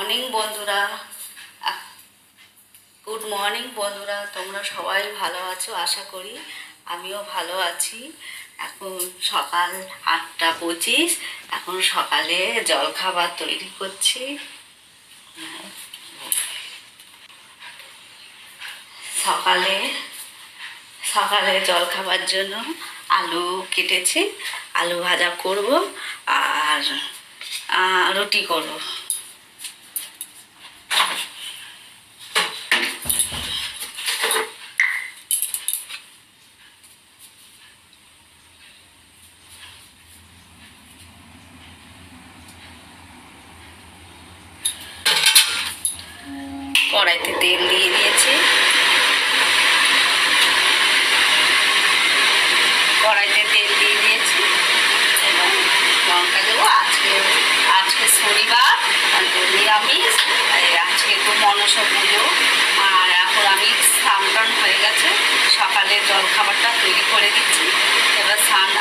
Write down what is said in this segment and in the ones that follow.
Morning বন্ধুরা। Good morning বন্ধুরা, তোমরা সবাই ভালো আছো আশা করি। আমিও ভালো আছি। এখন সকাল 8:25। এখন সকালে জলখাবার তৈরি করছি। সকালে সকালে জলখাবার জন্য আলু কেটেছি, আলু ভাজা করব আর রুটি করব। কড়াইতে তেল দিয়ে দিয়েছি, এবং লঙ্কা দেবো। আজকে শনিবার, নিরামিষ। আজকে তো মনসা পুজো। আর এখন আমি স্নান হয়ে গেছে, সকালের জলখাবারটা তৈরি করে দিচ্ছি। এবার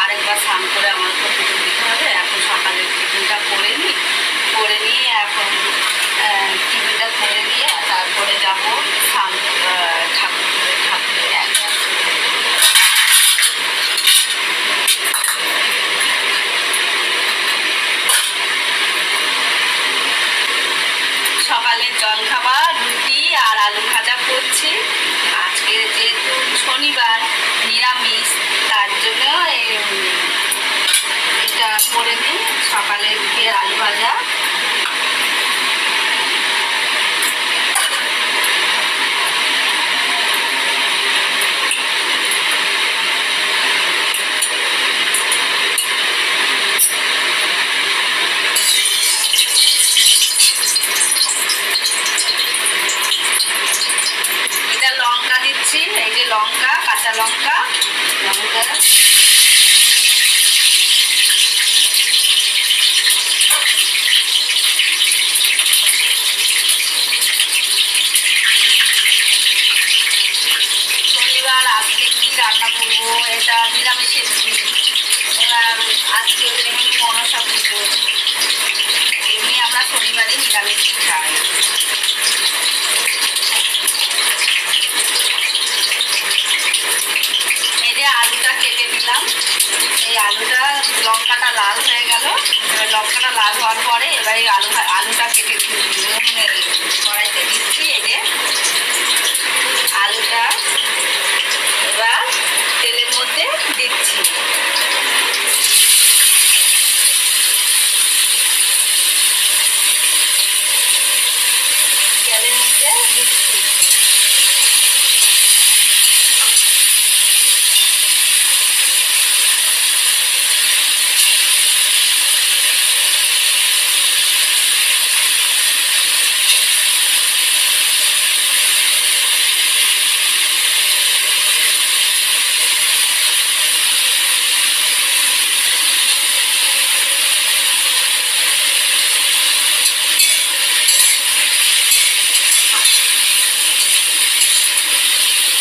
আরেকবার স্নান করে আমার তো পুজো দিতে হবে। এখন সকালের টিফিনটা করে নিয়ে এখন টিফিনটা করে নিয়ে তারপরে যাবো ঠাকুরের সকালের জলখাবার রুটি আর আলু ভাজা করছি। আজকে যেহেতু শনিবার নিরামিষ, তার জন্য এটা করে নিই, সকালে রুটি আর আলু ভাজা। এটা লঙ্কা দিচ্ছি, এই যে লঙ্কা, কাঁচা লঙ্কা। শনিবার আজকে কি রান্না করবো, এটা নিরামিষের দিন। এবার আজকে যেমন মনসা পুজো, এমনি আমরা শনিবারই নিরামিষ খাই। এই যে আলুটা কেটে দিলাম, এই আলুটা লঙ্কাটা লাল হয়ে গেল। এবার লঙ্কাটা লাল হওয়ার পরে এবার এই আলুটা কেটে কড়াইতে দিচ্ছি। এই যে আলুটা এবার তেলের মধ্যে দিচ্ছি। তেলের মধ্যে দিচ্ছি।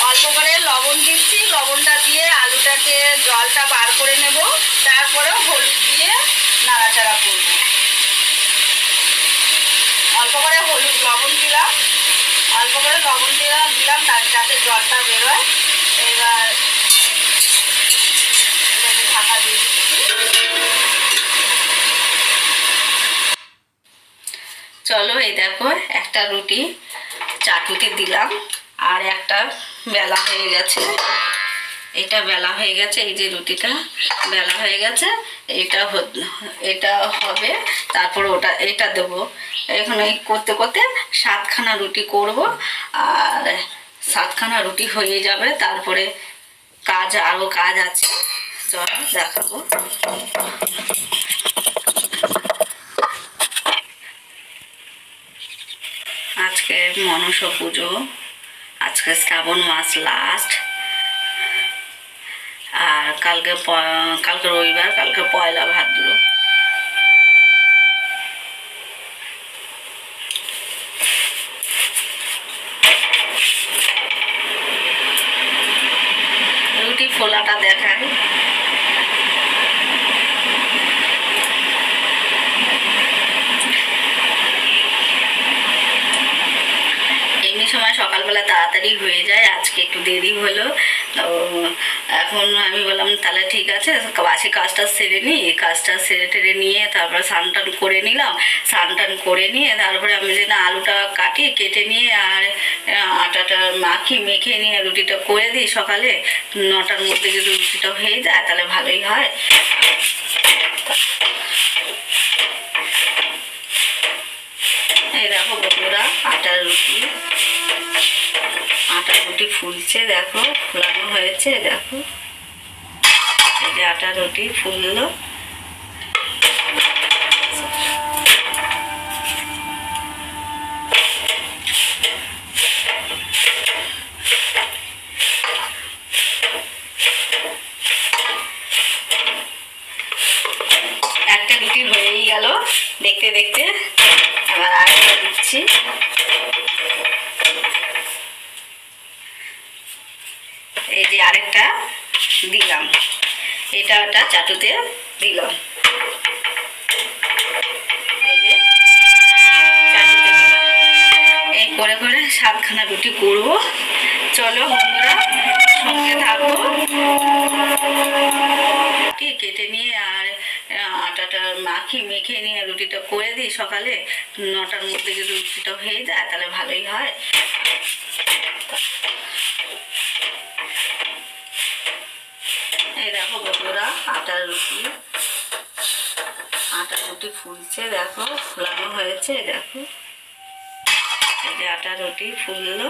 অল্প করে লবণ দিচ্ছি, লবণটা দিয়ে আলুটাকে জলটা বার করে নেব, তারপরে হলুদ দিয়ে নাড়াচাড়া করব। অল্প করে লবণ দিলাম, তার যাতে জলটা বেরোয়। এবার এটাকে ঢাকা দিয়ে দিচ্ছি। চলো, এই দেখো একটা রুটি চাটুতে দিলাম, আর একটা বেলা হয়ে গেছে। এটা বেলা হয়ে গেছে, এই যে রুটিটা বেলা হয়ে গেছে। এটা হবে, তারপর এটা দেবো। এখন এই করতে করতে 7খানা রুটি করব, আর 7খানা রুটি হয়ে যাবে। তারপরে আরও কাজ আছে, চলো দেখাবো। আজকে মনসা পুজো, আজকে শ্রাবণ মাস লাস্ট। আর কালকে রবিবার, কালকে পয়লা ভাদ্র। রুটি ফোলাটা দেখায়। সকালবেলা তাড়াতাড়ি হয়ে যায়, আজকে একটু দেরি হলো। তো এখন আমি বললাম তাহলে ঠিক আছে, বাসি কাজটা সেরে নিই, কাজটা সেরে টেরে নিয়ে তারপরে স্নান টান করে নিলাম। স্নান টান করে নিয়ে তারপরে আমি যে না আলুটা কাটি, কেটে নিয়ে আর আটাটা মাখি, মেখে নিয়ে রুটিটা করে দিই সকালে। 9টার মধ্যে যদি রুটিটা হয়ে যায় তাহলে ভালোই হয়। এই দেখো বন্ধুরা, আটার রুটি ফুলছে, দেখো ফুলানো হয়েছে, দেখো এই যে আটার রুটি ফুললো। একটা রুটি হয়েই গেল দেখতে দেখতে। আবার আরেকটা দিচ্ছি। এই যে আরেকটা দিলাম, এটা ওটা চাটুতে দিলাম। এই যে চাটুতে দিলাম। এই করে করে 7খানা রুটি করবো। চলো বন্ধুরা সঙ্গে থাকো। কেটে নিয়ে আর আটাটা মাখি, মেখে নিয়ে রুটিটা করে দিই সকালে। 9টার মধ্যে যদি রুটিটা হয়ে যায় তাহলে ভালোই হয়। এই দেখো বন্ধুরা, আটার রুটি ফুলছে, দেখো ফুলানো হয়েছে, দেখো এই যে আটার রুটি ফুললো।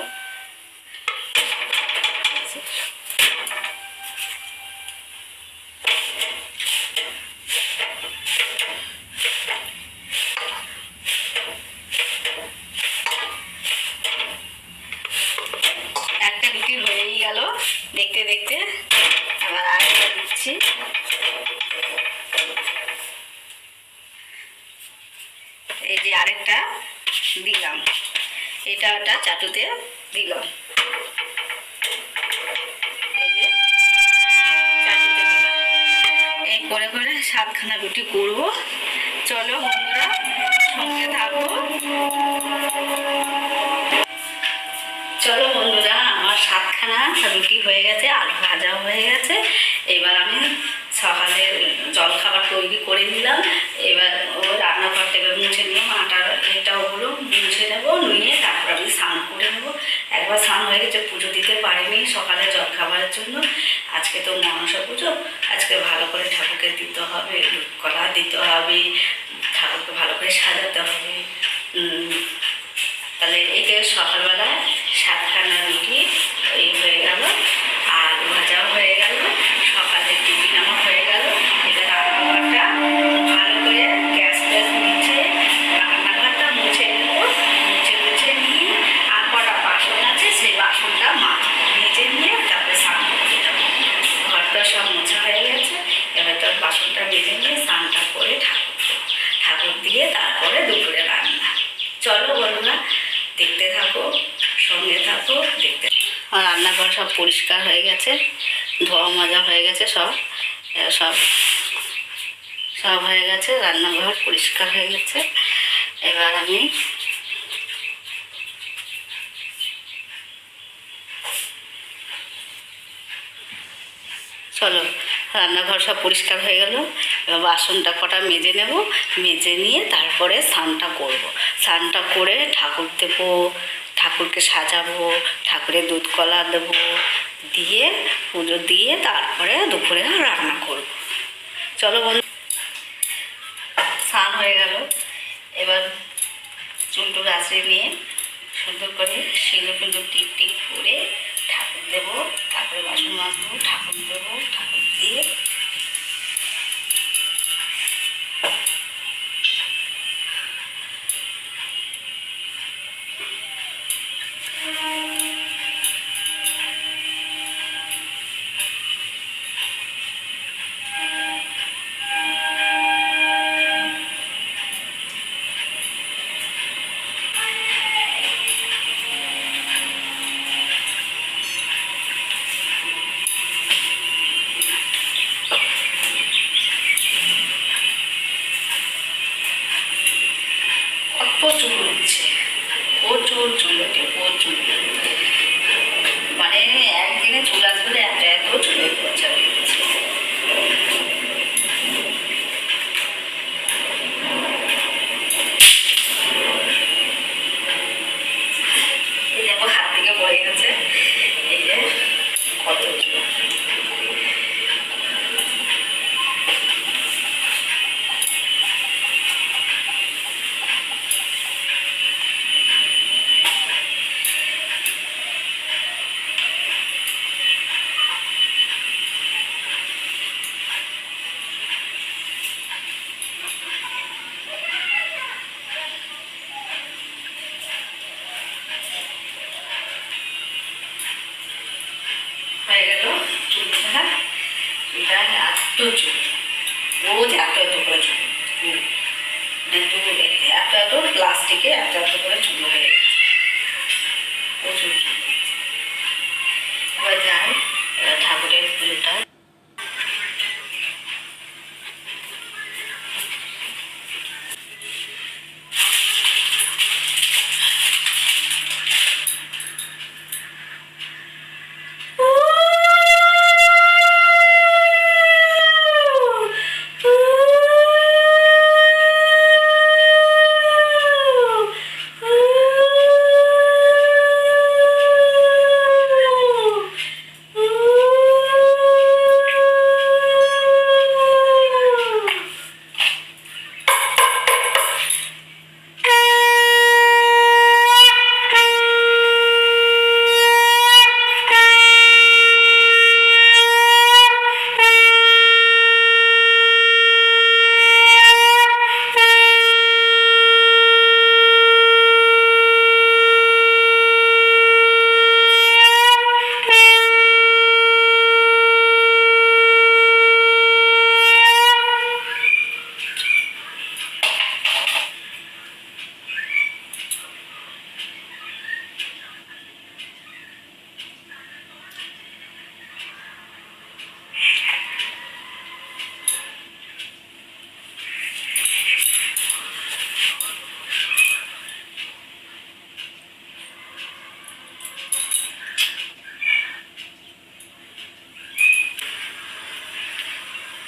একটা রুটি হয়েই গেল দেখতে দেখতে। আবার আরেকটা দিচ্ছি। এই যে আরেকটা দিলাম, এটা ওটা চাটুতে দিলাম। এই যে চাটুতে দিলাম। এই করে করে 7খানা রুটি করবো। চলো বন্ধুরা সঙ্গে থাকো। চলো বন্ধুরা, আমার 7খানা রুটি হয়ে গেছে, আলু ভাজা হয়ে গেছে। এবার আমি সকালে জলখাবার তৈরি করে নিলাম। এবার রান্নাঘরটা এবার মুছে নিলাম, আটার এটা ওগুলো মুছে নেবো, নিয়ে তারপর আমি স্নান করে নেবো। একবার স্নান হয়ে গেছে, পুজো দিতে পারিনি সকালে জলখাবারের জন্য। আজকে তো মনসা পুজো, আজকে ভালো করে ঠাকুরকে দিতে হবে, কলা দিতে হবে, ঠাকুরকে ভালো করে সাজাতে হবে। তাহলে এই যে সকালবেলা 7খানা রুটি এই হয়ে গেল, আলু ভাজাও হয়ে গেল, সকালের টিফিন আমার হয়ে গেল। এটা রান্নাঘরটা ভালো করে গ্যাস মুছে রান্নাঘরটা মুছে নেবো। মুছে নিয়ে আর কটা বাসন আছে সেই বাসনটা মেজে নিয়ে তারপরে স্নান করতে যাবো। ঘরটা সব মোছা হয়ে গেছে, এবার তোর বাসনটা মেজে নিয়ে স্নানটা করে ঠাকুর দিয়ে তারপরে দুপুরে রান্না। চলো বন্ধুরা দেখতে থাকো, সঙ্গে থাকো, দেখতে। আমার রান্নাঘর সব পরিষ্কার হয়ে গেছে, ধোয়া মাজা হয়ে গেছে, সব হয়ে গেছে, রান্নাঘর পরিষ্কার হয়ে গেছে। এবার আমি চলো রান্নাঘর সব পরিষ্কার হয়ে গেল। এবার বাসনটা কটা মেজে নেব, মেজে নিয়ে তারপরে স্নানটা করব। স্নানটা করে ঠাকুর দেবো, ঠাকুরকে সাজাবো, ঠাকুরের দুধ কলা দেবো, দিয়ে পুজো দিয়ে তারপরে দুপুরে রান্না করব। চলো বন্ধু, স্নান হয়ে গেল। এবার চুলটুল আঁচড়ে নিয়ে সুন্দর করে সিঁদুর টিপ করে ঠাকুর দেবো, তারপরে বাসন মাজবো, ঠাকুর দেবো, ঠাকুর দিয়ে প্রায় এত চুল, রোজ এত এত করে চুল, এত এত প্লাস্টিকে এত এত করে চুল হয়ে গেছে, প্রচুর চুল। এবার যাই ঠাকুরের পুজোটা।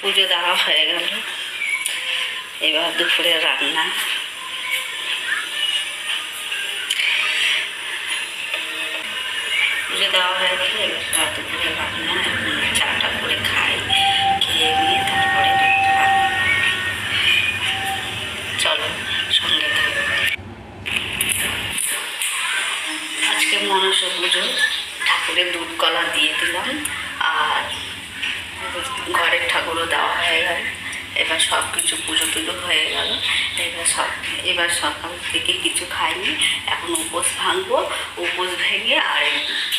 পুজো দেওয়া হয়ে গেল, এবার দুপুরে রান্না। পুজো দেওয়া হয়ে গেল, এবার দুপুরে রান্না। চাটা করে খাই, খেয়ে নিয়ে তারপরে দুপুরে রান্না। চলো সঙ্গে থাকো। আজকে মনসা পুজো, ঠাকুরের দুধ কলা দিয়ে দিলাম, আর ঘরের ঠাকুরও দেওয়া হয়ে গেল। এবার সব কিছু পুজো টুজো হয়ে গেল। এবার সকাল থেকে কিছু খাইনি, এখন উপোস ভাঙবো। উপোস ভেঙে আর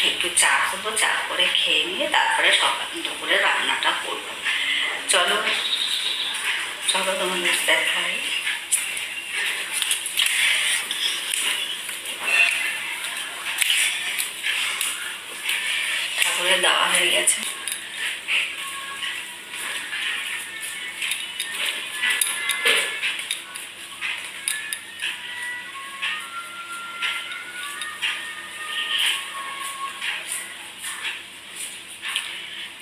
একটু চা করবো, চা করে খেয়ে নিয়ে তারপরে সকাল দুপুরে রান্নাটা করবো। চলো চলো তোমাদের দেখাই। ঠাকুরের দেওয়া হয়ে গেছে।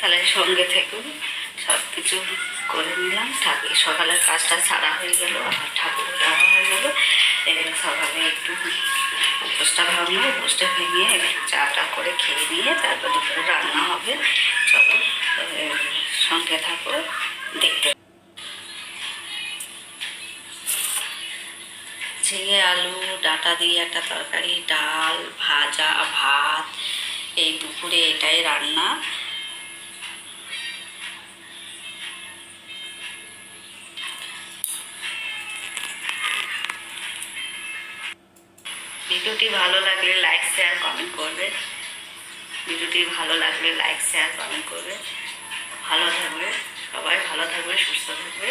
তাহলে সঙ্গে থেকে সব কিছু করে নিলাম। ঠাকুর সকালের কাজটা ছাড়া হয়ে গেল, আমার ঠাকুর দেওয়া হয়ে গেল। এবার সকালে একটু উপোসটা ভাঙবো, উপোসটা ভেঙে চাটা করে খেয়ে নিয়ে তারপর দুপুরে রান্না হবে। চলো সঙ্গে থাকো, দেখতে। ঝিঙে আলু ডাঁটা দিয়ে একটা তরকারি, ডাল, ভাজা, ভাত, এই দুপুরে এটাই রান্না। ভিডিওটি ভালো লাগলে লাইক শেয়ার কমেন্ট করবে। ভিডিওটি ভালো লাগলে লাইক শেয়ার কমেন্ট করবে। ভালো থাকবে সবাই, ভালো থাকবে, সুস্থ থাকবে।